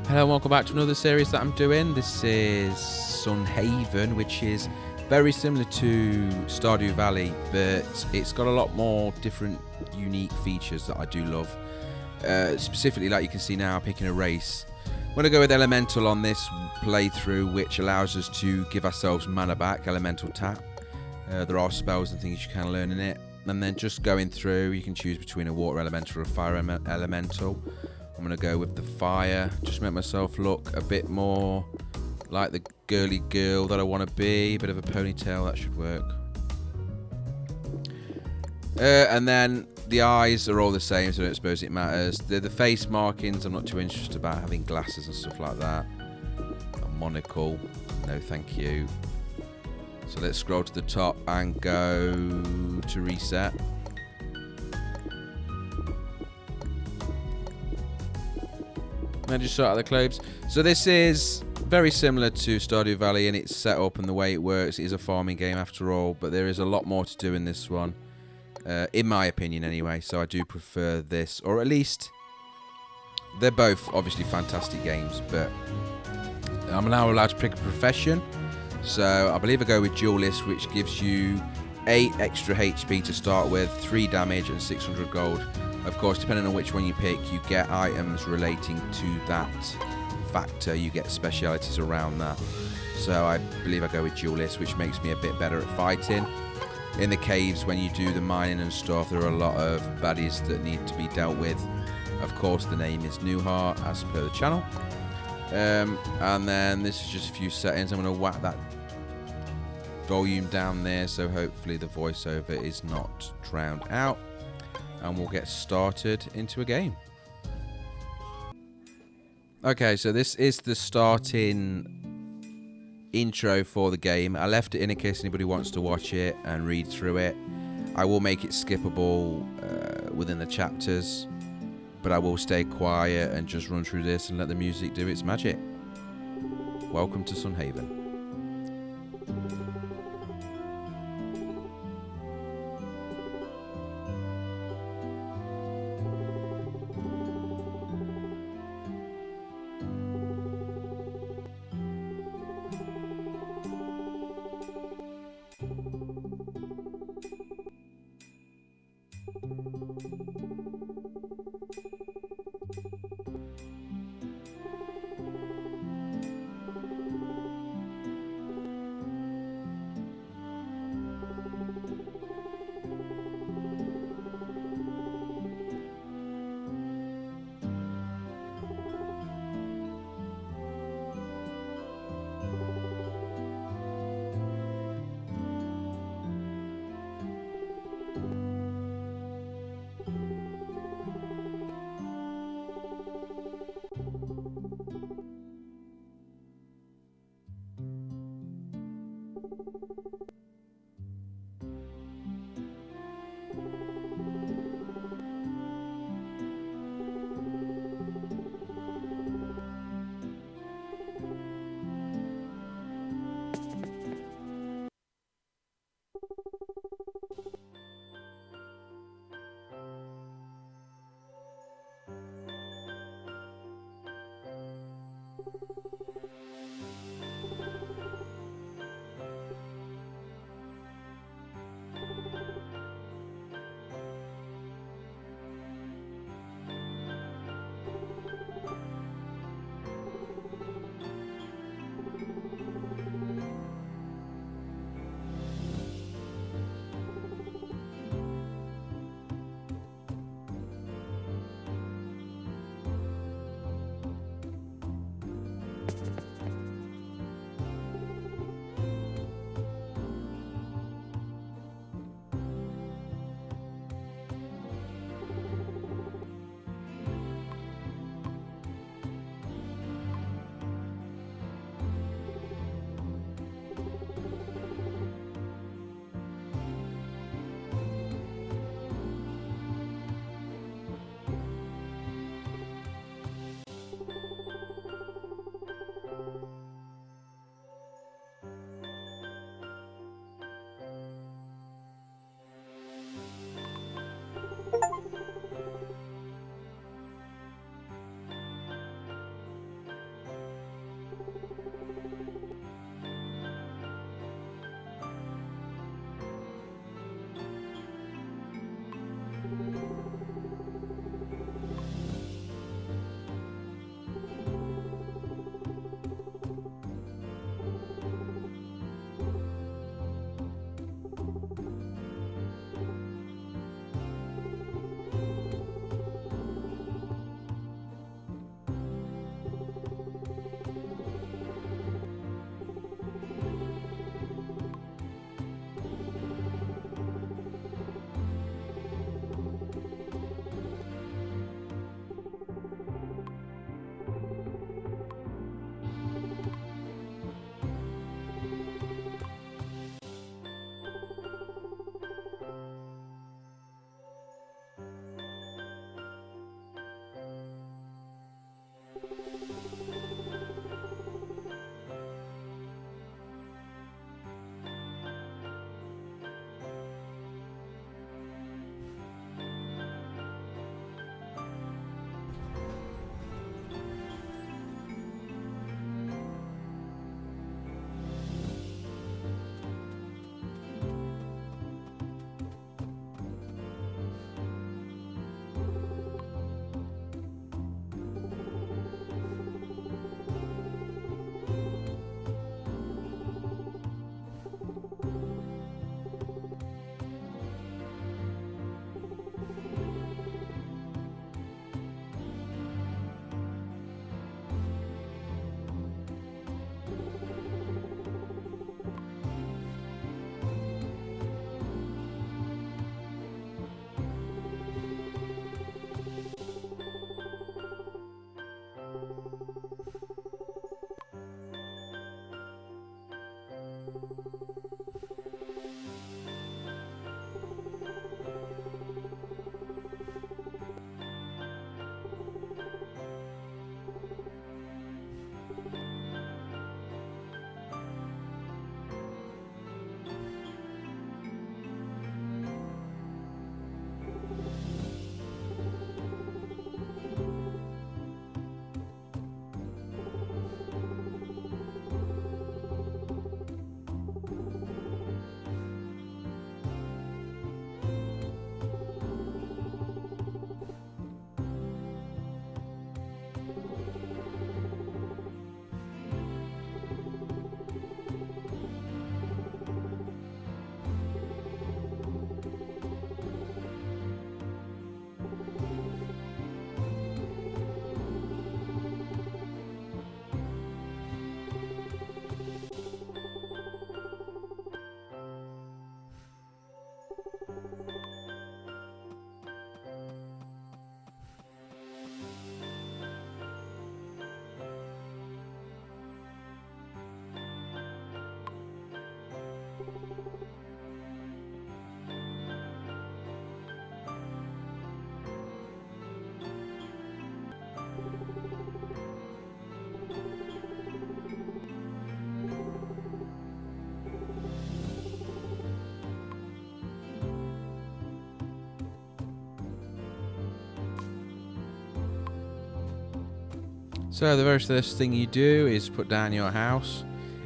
Hello and welcome back to another series that I'm doing. This is SunHaven, which is very similar to Stardew Valley, but it's got a lot more different unique features that I do love. Specifically, like you can see now, picking a race. I'm going to go with Elemental on this playthrough, which allows us to give ourselves mana back, Elemental Tap. There are spells and things you can learn in it. And then just going through, you can choose between a Water Elemental or a Fire Elemental. I'm going to go with the fire, just make myself look a bit more like the girly girl that I want to be. Bit of a ponytail, that should work. And then the eyes are all the same, so I don't suppose it matters. The face markings, I'm not too interested about having glasses and stuff like that. A monocle, no thank you. So let's scroll to the top and go to reset. And just sort out the clothes. So this is very similar to Stardew Valley in its setup and the way it works. It is a farming game after all, but there is a lot more to do in this one, in my opinion anyway. So I do prefer this, or at least they're both obviously fantastic games, but I'm now allowed to pick a profession. So I believe I go with Duelist, which gives you 8 extra HP to start with, 3 damage and 600 gold. Of course, depending on which one you pick, you get items relating to that factor. You get specialities around that. So I believe I go with Duelist, which makes me a bit better at fighting. In the caves, when you do the mining and stuff, there are a lot of baddies that need to be dealt with. Of course, the name is Newhart, as per the channel. And then this is just a few settings. I'm going to whack that volume down there, so hopefully the voiceover is not drowned out. And we'll get started into a game. Okay, so this is the starting intro for the game. I left it in case anybody wants to watch it and read through it. I will make it skippable within the chapters, but I will stay quiet and just run through this and let the music do its magic. Welcome to SunHaven. So the very first thing you do is put down your house.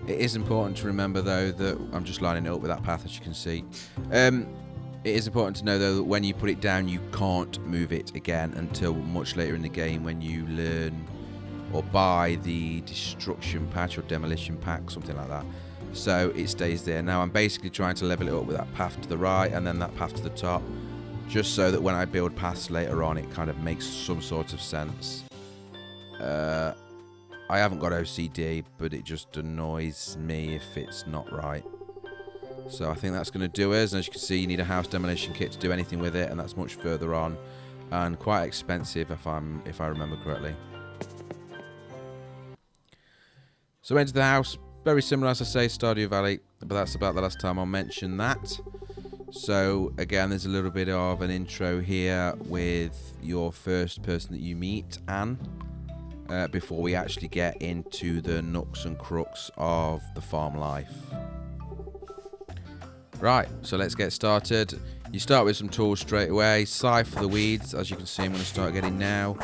It is important to remember though that I'm just lining it up with that path, as you can see. It is important to know though that when you put it down you can't move it again until much later in the game when you learn or buy the destruction patch or demolition pack, something like that. So it stays there. Now I'm basically trying to level it up with that path to the right and then that path to the top, just so that when I build paths later on it kind of makes some sort of sense. I haven't got OCD, but it just annoys me if it's not right. So I think that's going to do us. And as you can see, you need a house demolition kit to do anything with it, and that's much further on and quite expensive if I remember correctly. So enter the house, very similar as I say, Stardew Valley, but that's about the last time I'll mention that. So again, there's a little bit of an intro here with your first person that you meet, Anne, before we actually get into the nooks and crooks of the farm life. Right, so let's get started. You start with some tools straight away. Scythe for the weeds, as you can see I'm going to start getting now.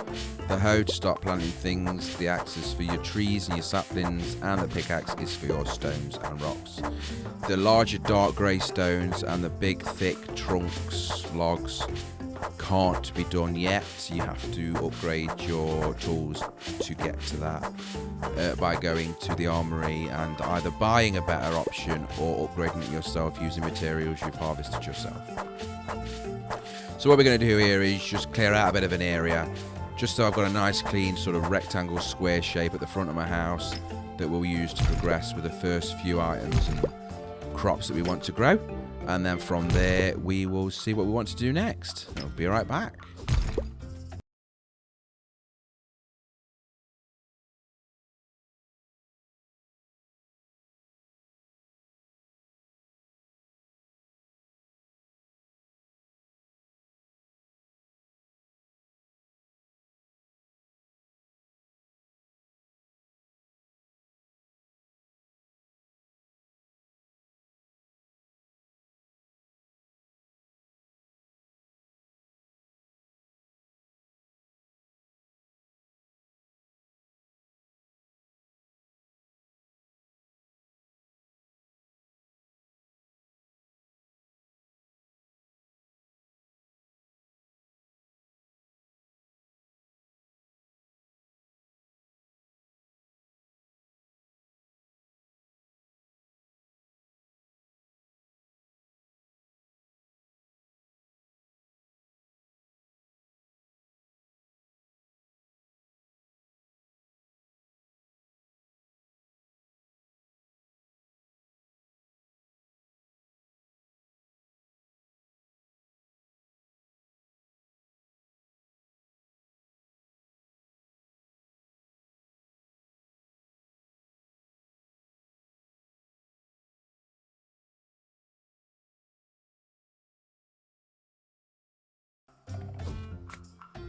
The hoe to start planting things. The axe is for your trees and your saplings, and the pickaxe is for your stones and rocks. The larger dark grey stones and the big thick trunks, logs, can't be done yet. You have to upgrade your tools to get to that by going to the armory and either buying a better option or upgrading it yourself using materials you've harvested yourself. So what we're going to do here is just clear out a bit of an area, just so I've got a nice clean sort of rectangle square shape at the front of my house that we'll use to progress with the first few items and crops that we want to grow. And then from there, we will see what we want to do next. I'll be right back.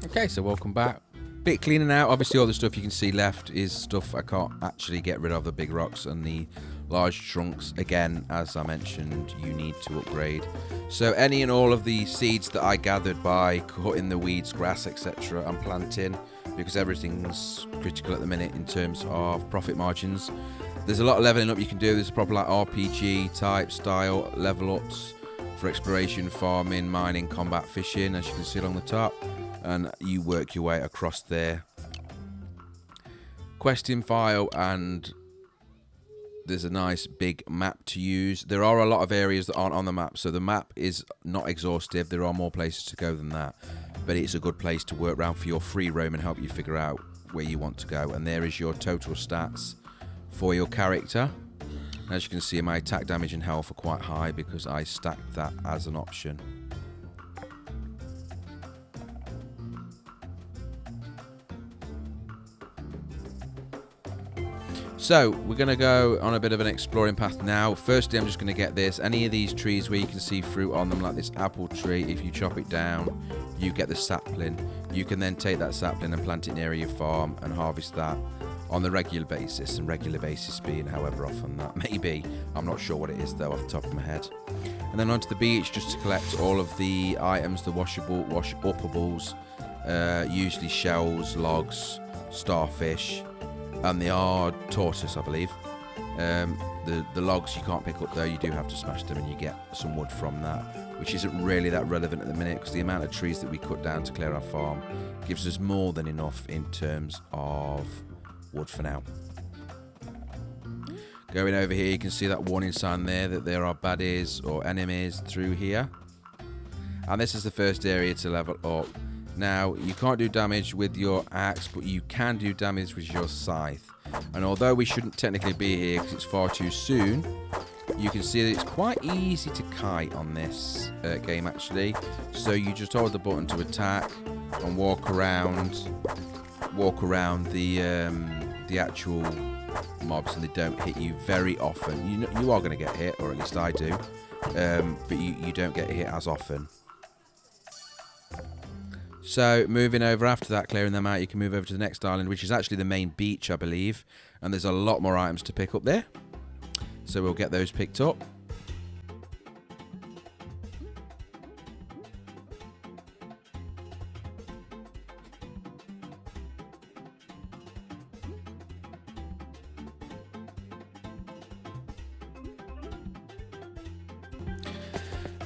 Okay, so welcome back. Bit cleaning out. Obviously all the stuff you can see left is stuff I can't actually get rid of, the big rocks and the large trunks. Again, as I mentioned, you need to upgrade. So any and all of the seeds that I gathered by cutting the weeds, grass, etc. I'm planting, because everything's critical at the minute in terms of profit margins. There's a lot of leveling up you can do. There's proper like RPG type style level ups for exploration, farming, mining, combat, fishing, as you can see along the top. And you work your way across there. Questing file, and there's a nice big map to use. There are a lot of areas that aren't on the map, so the map is not exhaustive. There are more places to go than that, but it's a good place to work around for your free roam and help you figure out where you want to go. And there is your total stats for your character. As you can see, my attack damage and health are quite high because I stacked that as an option. So we're going to go on a bit of an exploring path now. Firstly, I'm just going to get this. Any of these trees where you can see fruit on them, like this apple tree, if you chop it down, you get the sapling. You can then take that sapling and plant it near your farm and harvest that on the regular basis, and regular basis being however often that may be. I'm not sure what it is though off the top of my head. And then onto the beach just to collect all of the items, the washables, usually shells, logs, starfish, and the odd tortoise, I believe. The logs you can't pick up though, you do have to smash them and you get some wood from that, which isn't really that relevant at the minute because the amount of trees that we cut down to clear our farm gives us more than enough in terms of wood for now. Going over here, you can see that warning sign there that there are baddies or enemies through here. And this is the first area to level up. Now, you can't do damage with your axe, but you can do damage with your scythe. And although we shouldn't technically be here because it's far too soon, you can see that it's quite easy to kite on this game actually. So you just hold the button to attack and walk around the actual mobs, and they don't hit you very often. You are going to get hit, or at least I do, but you don't get hit as often. So moving over after that, clearing them out, you can move over to the next island, which is actually the main beach, I believe, and there's a lot more items to pick up there, so we'll get those picked up.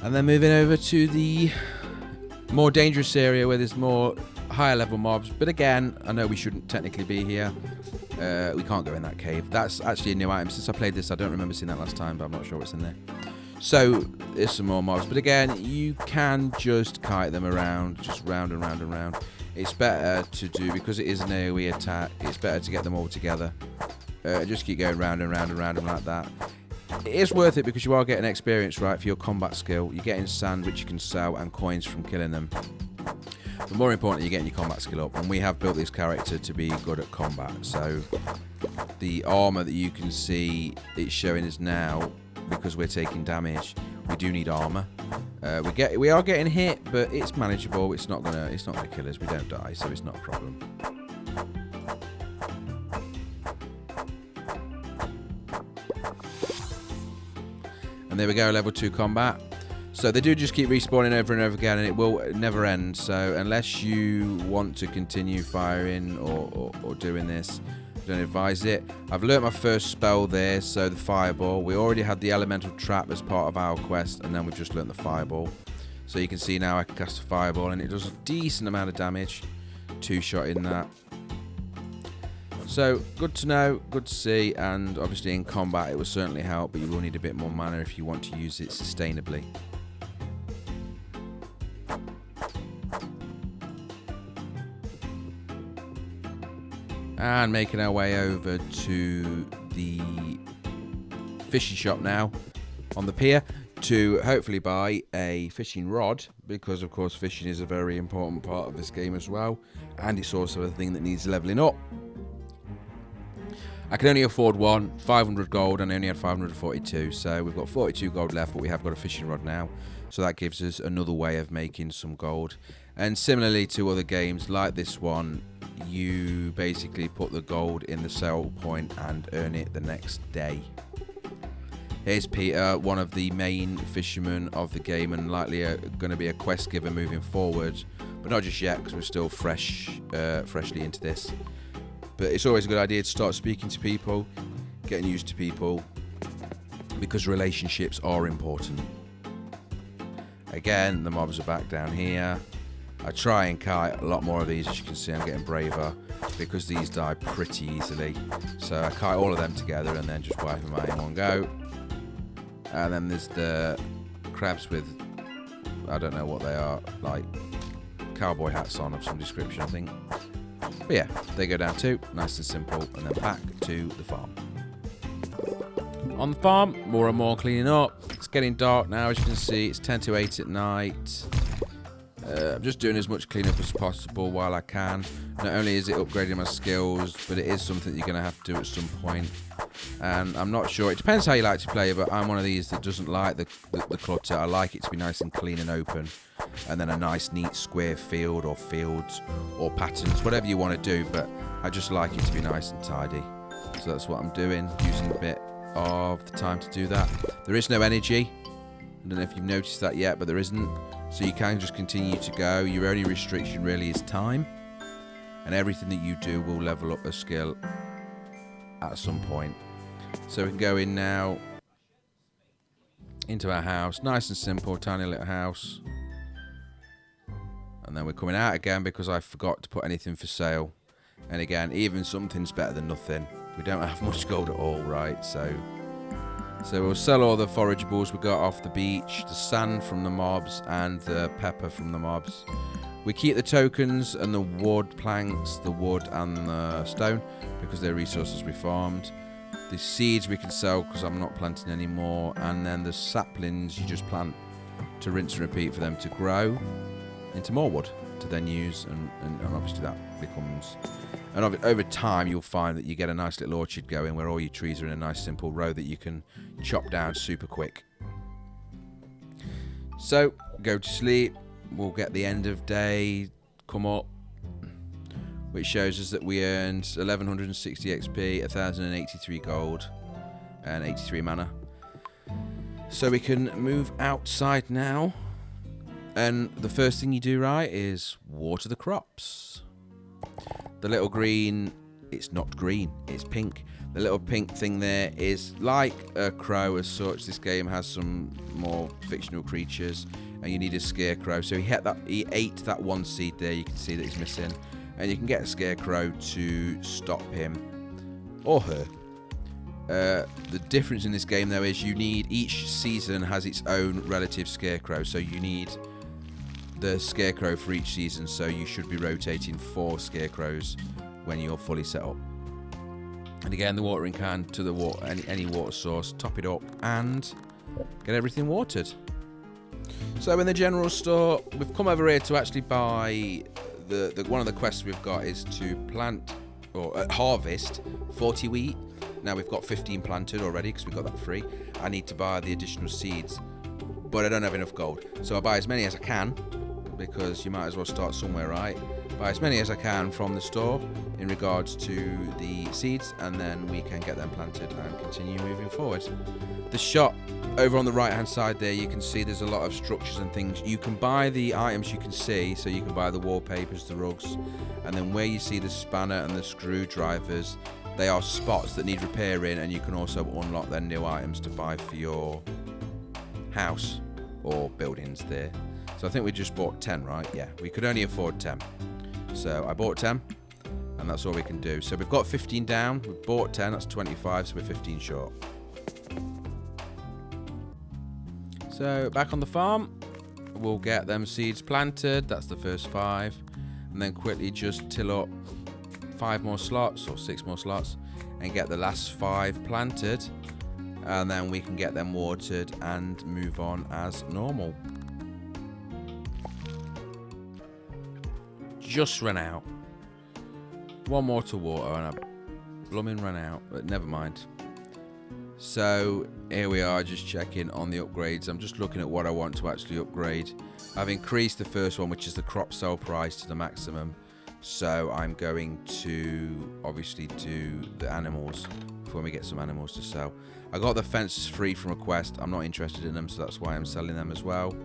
And then moving over to the more dangerous area where there's more higher level mobs. But again, I know we shouldn't technically be here. We can't go in that cave. That's actually a new item. Since I played this, I don't remember seeing that last time, but I'm not sure what's in there. So there's some more mobs. But again, you can just kite them around, just round and round and round. It's better to do, because it is an AoE attack, it's better to get them all together. Just keep going round and round and round and like that. It is worth it because you are getting experience, right, for your combat skill. You're getting sand, which you can sell, and coins from killing them. But more importantly, you're getting your combat skill up. And we have built this character to be good at combat. So the armor that you can see it's showing us now, because we're taking damage, we do need armor. We are getting hit, but it's manageable. It's not gonna kill us. We don't die, so it's not a problem. And there we go, level 2 combat. So they do just keep respawning over and over again, and it will never end. So unless you want to continue firing or doing this, don't advise it. I've learnt my first spell there, so the fireball. We already had the elemental trap as part of our quest, and then we've just learnt the fireball. So you can see now I can cast a fireball, and it does a decent amount of damage. 2-shot in that. So, good to know, good to see, and obviously in combat it will certainly help, but you will need a bit more mana if you want to use it sustainably. And making our way over to the fishing shop now on the pier to hopefully buy a fishing rod, because of course fishing is a very important part of this game as well, and it's also a thing that needs leveling up. I can only afford one, 500 gold, and I only had 542, so we've got 42 gold left, but we have got a fishing rod now, so that gives us another way of making some gold. And similarly to other games like this one, you basically put the gold in the sell point and earn it the next day. Here's Peter, one of the main fishermen of the game, and likely going to be a quest giver moving forward, but not just yet because we're still freshly into this. But it's always a good idea to start speaking to people, getting used to people, because relationships are important. Again, the mobs are back down here. I try and kite a lot more of these. As you can see, I'm getting braver because these die pretty easily. So I kite all of them together and then just wipe them out in one go. And then there's the crabs with, I don't know what they are, like cowboy hats on of some description, I think. But yeah, they go down too, nice and simple, and then back to the farm. On the farm, more and more cleaning up. It's getting dark now, as you can see. It's 10 to 8 at night. I'm just doing as much cleanup as possible while I can. Not only is it upgrading my skills, but it is something you're going to have to do at some point. And I'm not sure, it depends how you like to play, but I'm one of these that doesn't like the clutter. I like it to be nice and clean and open, and then a nice neat square field or fields or patterns, whatever you want to do, but I just like it to be nice and tidy. So that's what I'm doing, using a bit of the time to do that. There is no energy. I don't know if you've noticed that yet, but there isn't. So you can just continue to go. Your only restriction really is time. and everything that you do will level up a skill at some point. So we can go in now into our house, nice and simple, tiny little house, and then we're coming out again because I forgot to put anything for sale. And again, even something's better than nothing. We don't have much gold at all, right? So we'll sell all the forageables we got off the beach, the sand from the mobs and the pepper from the mobs. We keep the tokens and the wood planks, the wood and the stone, because they're resources we farmed. The seeds we can sell because I'm not planting anymore, and then the saplings you just plant to rinse and repeat for them to grow into more wood to then use, and obviously that becomes, and over time you'll find that you get a nice little orchard going where all your trees are in a nice simple row that you can chop down super quick. So go to sleep, we'll get the end of day come up, which shows us that we earned 1160 XP, 1083 gold, and 83 mana. So we can move outside now, and the first thing you do, right, is water the crops. The little green, it's not green, it's pink. The little pink thing there is like a crow as such. This game has some more fictional creatures, and you need a scarecrow. So he ate that one seed there, you can see that he's missing. And you can get a scarecrow to stop him or her. The difference in this game though is each season has its own relative scarecrow, so you need the scarecrow for each season, so you should be rotating 4 scarecrows when you're fully set up. And again, the watering can to the any water source, top it up and get everything watered. So in the general store, we've come over here to actually buy one of the quests we've got is to plant or harvest 40 wheat. Now we've got 15 planted already because we got that free. I need to buy the additional seeds, but I don't have enough gold, so I buy as many as I can, because you might as well start somewhere, right? Buy as many as I can from the store in regards to the seeds, and then we can get them planted and continue moving forward. The shop over on the right hand side there, you can see there's a lot of structures and things. You can buy the items you can see, so you can buy the wallpapers, the rugs, and then where you see the spanner and the screwdrivers, they are spots that need repairing, and you can also unlock their new items to buy for your house or buildings there. So I think we just bought 10, right? Yeah, we could only afford 10. So I bought 10, and that's all we can do. So we've got 15 down, we've bought 10, that's 25, so we're 15 short. So back on the farm, we'll get them seeds planted, that's the first 5, and then quickly just till up 5 more slots or 6 more slots and get the last 5 planted, and then we can get them watered and move on as normal. Just ran out. One more to water and I blooming ran out, but never mind. So here we are, just checking on the upgrades. I'm just looking at what I want to actually upgrade. I've increased the first one, which is the crop sale price, to the maximum. So I'm going to obviously do the animals when we get some animals to sell. I got the fences free from a quest. I'm not interested in them, so that's why I'm selling them as well.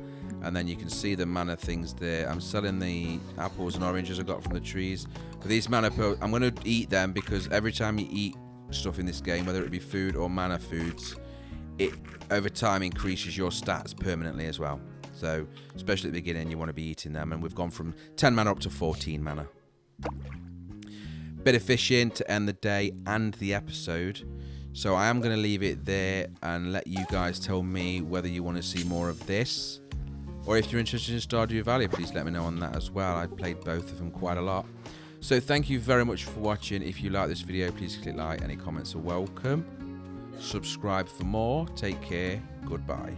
And then you can see the mana things there. I'm selling the apples and oranges I got from the trees. But these mana pearls, I'm going to eat them, because every time you eat stuff in this game, whether it be food or mana foods, it over time increases your stats permanently as well. So especially at the beginning, you want to be eating them, and we've gone from 10 mana up to 14 mana. Bit of fishing to end the day and the episode. So I am going to leave it there and let you guys tell me whether you want to see more of this, or if you're interested in Stardew Valley, please let me know on that as well. I played both of them quite a lot. So thank you very much for watching. If you like this video, please click like. Any comments are welcome. Subscribe for more. Take care. Goodbye.